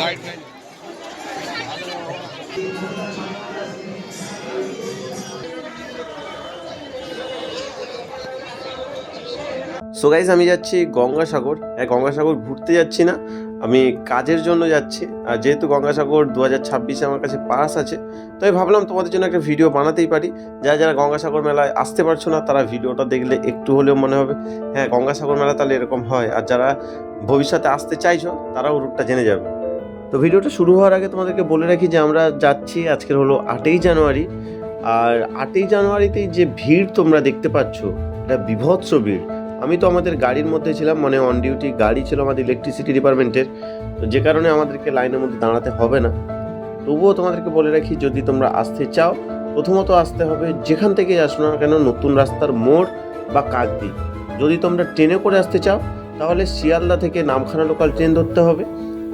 So guys, আমি যাচ্ছি গঙ্গাসাগর। গঙ্গাসাগর ঘুরতে যাচ্ছি না, আমি কাজের জন্য যাচ্ছি। আর যেহেতু গঙ্গাসাগর 2026-এ আমার কাছে পাস আছে, তাই ভাবলাম তোমাদের জন্য একটা ভিডিও বানাতেই পারি। যারা গঙ্গাসাগর মেলায় আসতে পারছো না, তারা ভিডিওটা দেখলে একটু হলেও মনে হবে হ্যাঁ গঙ্গাসাগর মেলা তাহলে এরকম হয়। আর যারা ভবিষ্যতে আসতে চাইছো তারাও রুটটা জেনে যাবে। তো ভিডিওটা শুরু হওয়ার আগে তোমাদেরকে বলে রাখি যে আমরা যাচ্ছি, আজকের হলো 8ই জানুয়ারি। আর 8ই জানুয়ারিতেই যে ভিড় তোমরা দেখতে পাচ্ছ, এটা বিভৎস ভিড়। আমি তো আমাদের গাড়ির মধ্যে ছিলাম, মানে অন ডিউটি গাড়ি ছিল আমাদের ইলেকট্রিসিটি ডিপার্টমেন্টের, তো যে কারণে আমাদেরকে লাইনের মধ্যে দাঁড়াতে হবে না। তবুও তোমাদেরকে বলে রাখি, যদি তোমরা আসতে চাও, প্রথমত আসতে হবে যেখান থেকে আসো না কেন, নতুন রাস্তার মোড় বা কাকদ্বীপ। যদি তোমরা ট্রেনে করে আসতে চাও, তাহলে শিয়ালদা থেকে নামখানা লোকাল ট্রেন ধরতে হবে।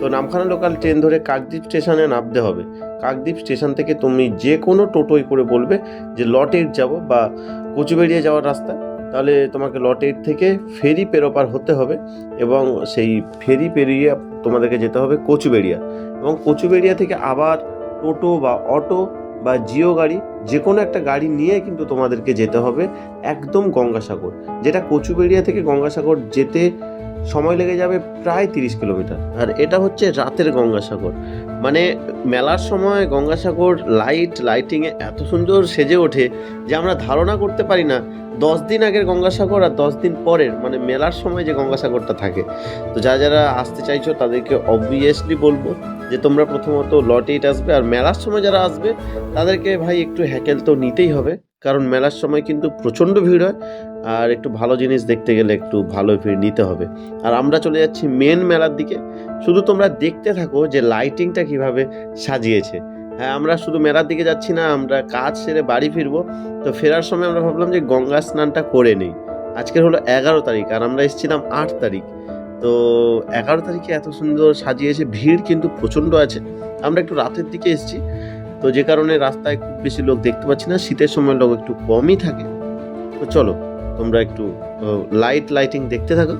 তো নামখানা লোকাল ট্রেন ধরে কাকদ্বীপ স্টেশনে নামতে হবে। কাকদ্বীপ স্টেশন থেকে তুমি যে কোনো টোটোই করে বলবে যে লট 8 যাবো বা কচুবেড়িয়া যাওয়ার রাস্তা, তাহলে তোমাকে লট 8 থেকে ফেরি পেরোপার হতে হবে এবং সেই ফেরি পেরিয়ে তোমাদেরকে যেতে হবে কচুবেড়িয়া। এবং কচুবেড়িয়া থেকে আবার টোটো বা অটো বা জিও গাড়ি, যে কোনো একটা গাড়ি নিয়ে কিন্তু তোমাদেরকে যেতে হবে একদম গঙ্গাসাগর, যেটা কচুবেড়িয়া থেকে গঙ্গাসাগর যেতে সময় লেগে যাবে প্রায় 30 কিলোমিটার। আর এটা হচ্ছে রাতের গঙ্গাসাগর, মানে মেলার সময় গঙ্গাসাগর লাইটিংয়ে এত সুন্দর সেজে ওঠে যে আমরা ধারণা করতে পারি না 10 দিন আগের গঙ্গাসাগর আর 10 দিন পরের, মানে মেলার সময় যে গঙ্গাসাগরটা থাকে। তো যারা আসতে চাইছো তাদেরকে অবভিয়াসলি বলবো যে তোমরা প্রথমত লট 8 আসবে। আর মেলার সময় যারা আসবে তাদেরকে ভাই একটু হ্যাকেল তো নিতেই হবে, কারণ মেলার সময় কিন্তু প্রচণ্ড ভিড় হয়, আর একটু ভালো জিনিস দেখতে গেলে একটু ভালো ভিড় নিতে হবে। আর আমরা চলে যাচ্ছি মেন মেলার দিকে, শুধু তোমরা দেখতে থাকো যে লাইটিংটা কিভাবে সাজিয়েছে। হ্যাঁ, আমরা শুধু মেলার দিকে যাচ্ছি না, আমরা কাজ সেরে বাড়ি ফিরবো। তো ফেরার সময় আমরা ভাবলাম যে গঙ্গা স্নানটা করে নেই। আজকের হলো 11 তারিখ আর আমরা এসেছিলাম 8 তারিখ। তো 11 তারিখে এত সুন্দর সাজিয়েছে, ভিড় কিন্তু প্রচণ্ড আছে। আমরা একটু রাতের দিকে এসেছি, তো যে কারণে রাস্তায় খুব বেশি লোক দেখতে পাচ্ছি না, শীতের সময় লোক একটু কমই থাকে। তো চলো তোমরা একটু লাইটিং দেখতে থাকো।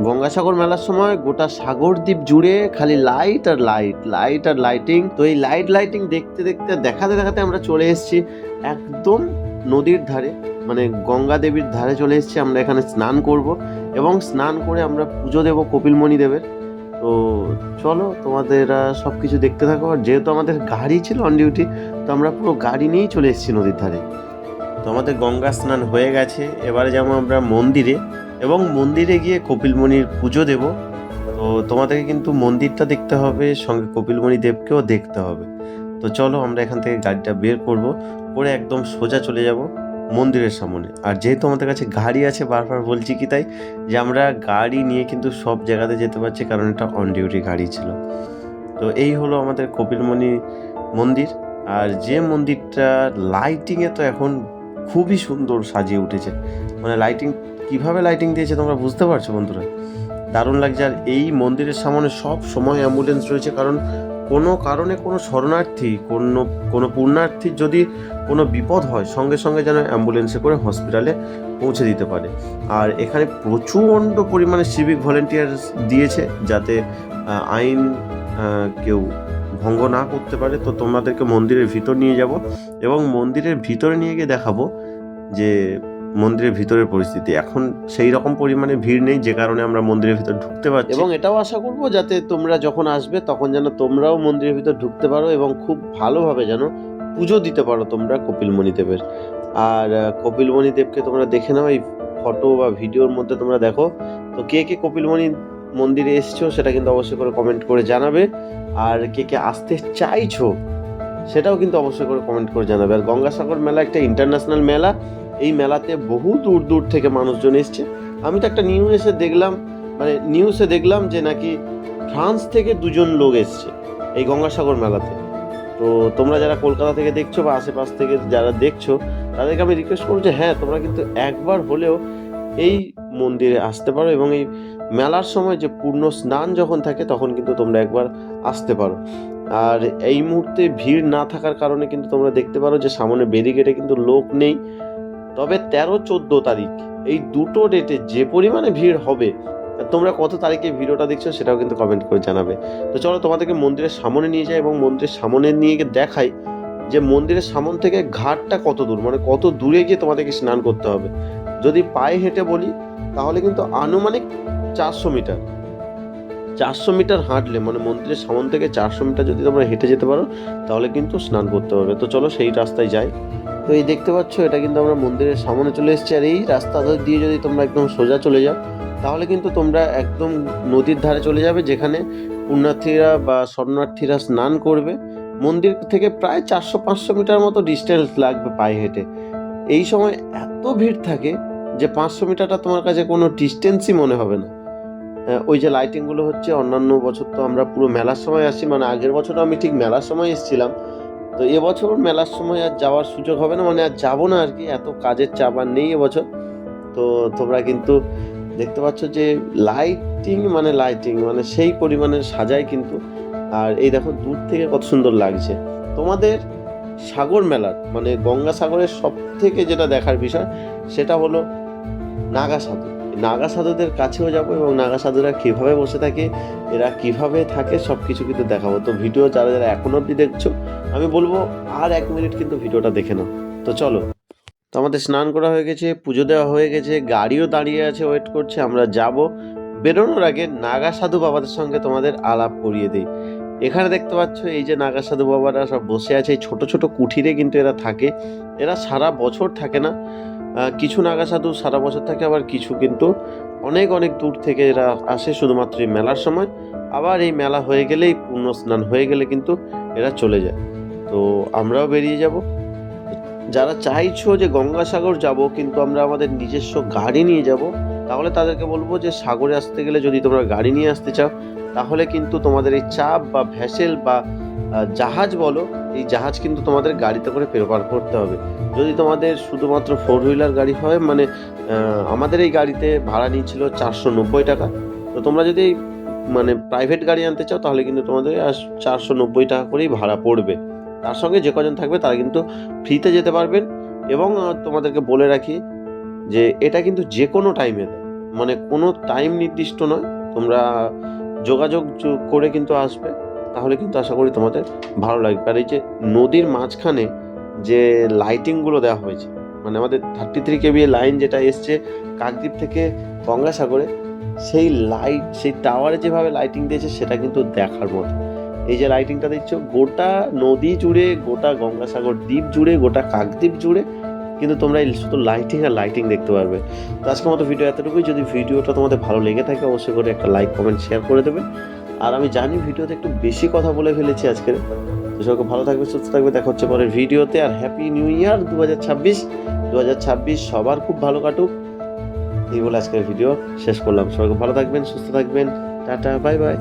গঙ্গাসাগর মেলার সময় গোটা সাগর দ্বীপ জুড়ে খালি লাইট আর লাইটিং। তো এই লাইটিং দেখাতে আমরা চলে এসেছি একদম নদীর ধারে, মানে গঙ্গা দেবীর ধারে চলে এসেছি। আমরা এখানে স্নান করব এবং স্নান করে আমরা পুজো দেব কপিলমণি দেবের। তো চলো তোমাদের সব কিছু দেখতে থাকো। আর যেহেতু আমাদের গাড়ি ছিল অন ডিউটি, তো আমরা পুরো গাড়ি নিয়েই চলে এসেছি নদীর ধারে। তো আমাদের গঙ্গা স্নান হয়ে গেছে, এবারে যাবো আমরা মন্দিরে এবং মন্দিরে গিয়ে কপিলমণির পুজো দেব। তো তোমাদেরকে কিন্তু মন্দিরটা দেখতে হবে, সঙ্গে কপিলমণি দেবকেও দেখতে হবে। তো চলো আমরা এখান থেকে গাড়িটা বের করব, করে একদম সোজা চলে যাব মন্দিরের সামনে। আর যেহেতু আমাদের কাছে গাড়ি আছে, বারবার বলছি কি তাই, যে আমরা গাড়ি নিয়ে কিন্তু সব জায়গাতে যেতে পারছি, কারণ এটা অন ডিউটি গাড়ি ছিল। তো এই হলো আমাদের কপিলমণি মন্দির। আর যে মন্দিরটা লাইটিংয়ে তো এখন খুবই সুন্দর সাজিয়ে উঠেছে, মানে কিভাবে লাইটিং দিয়েছে তোমরা বুঝতে পারছো বন্ধুরা, দারুণ লাগছে। আর এই মন্দিরের সামনে সব সময় অ্যাম্বুলেন্স রয়েছে, কারণ কোনো কারণে কোনো শরণার্থী, কোনো পুণ্যার্থীর যদি কোনো বিপদ হয়, সঙ্গে সঙ্গে যেন অ্যাম্বুলেন্সে করে হসপিটালে পৌঁছে দিতে পারে। আর এখানে প্রচণ্ড পরিমাণে সিভিক ভলেন্টিয়ার দিয়েছে, যাতে আইন কেউ ভঙ্গ না করতে পারে। তো তোমাদেরকে মন্দিরের ভিতর নিয়ে যাব এবং মন্দিরের ভিতরে নিয়ে গিয়ে দেখাবো যে মন্দিরের ভিতরের পরিস্থিতি। এখন সেই রকম পরিমাণে ভিড় নেই, যে কারণে আমরা মন্দিরের ভিতর ঢুকতে পারছি। এবং এটাও আশা করবো যাতে তোমরা যখন আসবে তখন যেন তোমরাও মন্দিরের ভিতর ঢুকতে পারো এবং খুব ভালোভাবে যেন পুজো দিতে পারো তোমরা কপিলমণি দেবের। আর কপিলমণি দেবকে তোমরা দেখে নাও, এই ফটো বা ভিডিওর মধ্যে তোমরা দেখো। তো কে কপিলমণি মন্দিরে এসছো সেটা কিন্তু অবশ্যই করে কমেন্ট করে জানাবে। আর কে আসতে চাইছো সেটাও কিন্তু অবশ্যই করে কমেন্ট করে জানাবে। আর গঙ্গাসাগর মেলা একটা ইন্টারন্যাশনাল মেলা, এই মেলাতে বহু দূর থেকে মানুষজন এসছে। আমি তো একটা নিউজে দেখলাম মানে নিউজে দেখলাম যে নাকি ফ্রান্স থেকে 2জন লোক এসছে এই গঙ্গাসাগর মেলাতে। তো তোমরা যারা কলকাতা থেকে দেখছো বা আশেপাশ থেকে যারা দেখছো তাদেরকে আমি রিকোয়েস্ট করবো যে হ্যাঁ, তোমরা কিন্তু একবার হলেও এই মন্দিরে আসতে পারো, এবং এই মেলার সময় যে পূর্ণ স্নান যখন থাকে তখন কিন্তু তোমরা একবার আসতে পারো। আর এই মুহূর্তে ভিড় না থাকার কারণে কিন্তু তোমরা দেখতে পারো যে সামনে ব্যারিকেডে কিন্তু লোক নেই। তবে 13-14 তারিখ এই দুটো ডেটে যে পরিমাণে ভিড় হবে, তোমরা কত তারিখে ভিডিওটা দেখছো সেটাও কিন্তু কমেন্ট করে জানাবে। তো চলো তোমাদেরকে মন্দিরের সামনে নিয়ে যাই এবং মন্দিরের সামনে নিয়ে গিয়ে দেখাই যে মন্দিরের সামনে থেকে ঘাটটা কত দূর, মানে কত দূরে গিয়ে তোমাদেরকে স্নান করতে হবে। যদি পায়ে হেঁটে বলি তাহলে কিন্তু আনুমানিক 400 মিটার 400 মিটার হাঁটলে, মানে মন্দিরের সামনে থেকে 400 মিটার যদি তোমরা হেঁটে যেতে পারো তাহলে কিন্তু স্নান করতে পারবে। তো চলো সেই রাস্তায় যাই। তো এই দেখতে পাচ্ছ এটা কিন্তু আমরা মন্দিরের সামনে চলে এসেছি, আর এই রাস্তা দিয়ে যদি তোমরা একদম সোজা চলে যাও তাহলে কিন্তু তোমরা একদম নদীর ধারে চলে যাবে, যেখানে পুণ্যার্থীরা বা শরণার্থীরা স্নান করবে। মন্দির থেকে প্রায় 400-500 মিটার মতো ডিস্টেন্স লাগবে পায়ে হেঁটে। এই সময় এত ভিড় থাকে যে 500 মিটারটা তোমার কাছে কোনো ডিস্টেন্সই মনে হবে না। ওই যে লাইটিংগুলো হচ্ছে, অন্যান্য বছর তো আমরা পুরো মেলার সময় আসি, মানে আগের বছর আমি ঠিক মেলার সময় এসেছিলাম, তো এবছর মেলার সময় আর যাওয়ার সুযোগ হবে না, মানে আর যাবো না আর কি, এত কাজের চাপ আর নেই এবছর। তো তোমরা কিন্তু দেখতে পাচ্ছ যে লাইটিং মানে সেই পরিমাণের সাজায় কিন্তু। আর এই দেখো দূর থেকে কত সুন্দর লাগছে। তোমাদের সাগর মেলার মানে গঙ্গাসাগরের সব থেকে যেটা দেখার বিষয় সেটা হলো নাগা সাধু। নাগা সাধুদের কাছেও যাবো এবং নাগা সাধুরা কীভাবে বসে থাকে, এরা কিভাবে থাকে সব কিছু কিন্তু দেখাবো। তো ভিডিও যারা যারা এখনো অবধি দেখছো আমি বলবো আর 1 মিনিট কিন্তু ভিডিওটা দেখে নাও। তো চলো, তো আমাদের স্নান করা হয়ে গেছে, পুজো দেওয়া হয়ে গেছে, গাড়িও দাঁড়িয়ে আছে ওয়েট করছে, আমরা যাব। বেরোনোর আগে নাগা সাধু বাবাদের সঙ্গে তোমাদের আলাপ করিয়ে দিই। এখানে দেখতে পাচ্ছ এই যে নাগা সাধু বাবারা সব বসে আছে, এই ছোট ছোট কুঠিরে কিন্তু এরা থাকে। এরা সারা বছর থাকে না, কিছু নাগা সাধু সারা বছর থাকে, আবার কিছু কিন্তু অনেক অনেক দূর থেকে এরা আসে শুধুমাত্র এই মেলার সময়। আবার এই মেলা হয়ে গেলেই পূর্ণ স্নান হয়ে গেলে কিন্তু এরা চলে যায়। তো আমরাও বেরিয়ে যাব। যারা চাইছো যে গঙ্গাসাগর যাব কিন্তু আমরা আমাদের নিজস্ব গাড়ি নিয়ে যাব, তাহলে তাদেরকে বলবো যে সাগরে আসতে গেলে যদি তোমরা গাড়ি নিয়ে আসতে চাও তাহলে কিন্তু তোমাদের এই চাপ বা ভ্যাসেল বা জাহাজ বলো, এই জাহাজ কিন্তু তোমাদের গাড়িতে করে পার করতে হবে। যদি তোমাদের শুধুমাত্র 4 হুইলার গাড়ি হয়, মানে আমাদের এই গাড়িতে ভাড়া নিয়েছিল 490 টাকা। তো তোমরা যদি মানে প্রাইভেট গাড়ি আনতে চাও তাহলে কিন্তু তোমাদের 490 টাকা করেই ভাড়া পড়বে। তার সঙ্গে যে কজন থাকবে তারা কিন্তু ফ্রিতে যেতে পারবেন। এবং তোমাদেরকে বলে রাখি যে এটা কিন্তু যে কোনো টাইমে, মানে কোনো টাইম নির্দিষ্ট নয়, তোমরা যোগাযোগ করে কিন্তু আসবে, তাহলে কিন্তু আশা করি তোমাদের ভালো লাগবে। আর এই যে নদীর মাঝখানে যে লাইটিংগুলো দেওয়া হয়েছে, মানে আমাদের 33 কেভি লাইন যেটা এসছে কাকদ্বীপ থেকে গঙ্গাসাগরে, সেই লাইট, সেই টাওয়ারে যেভাবে লাইটিং দিয়েছে সেটা কিন্তু দেখার মতো। এই যে লাইটিংটা দেখছো গোটা নদী জুড়ে, গোটা গঙ্গাসাগর দ্বীপ জুড়ে, গোটা কাকদ্বীপ জুড়ে কিন্তু তোমরা এই শুধু লাইটিং আর লাইটিং দেখতে পারবে। তো আজকের মতো ভিডিও এতটুকুই। যদি ভিডিওটা তোমাদের ভালো লেগে থাকে অবশ্যই করে একটা লাইক কমেন্ট শেয়ার করে দেবে। আর আমি জানি ভিডিওতে একটু বেশি কথা বলে ফেলেছি আজকে। তো সবাই ভালো থাকবে, সুস্থ থাকবে, দেখা হচ্ছে পরের ভিডিওতে। আর হ্যাপি নিউ ইয়ার 2026 সবার খুব ভালো কাটুক এই বলে আজকের ভিডিও শেষ করলাম। সবাই ভালো থাকবেন, সুস্থ থাকবেন, টাটা, বাই বাই।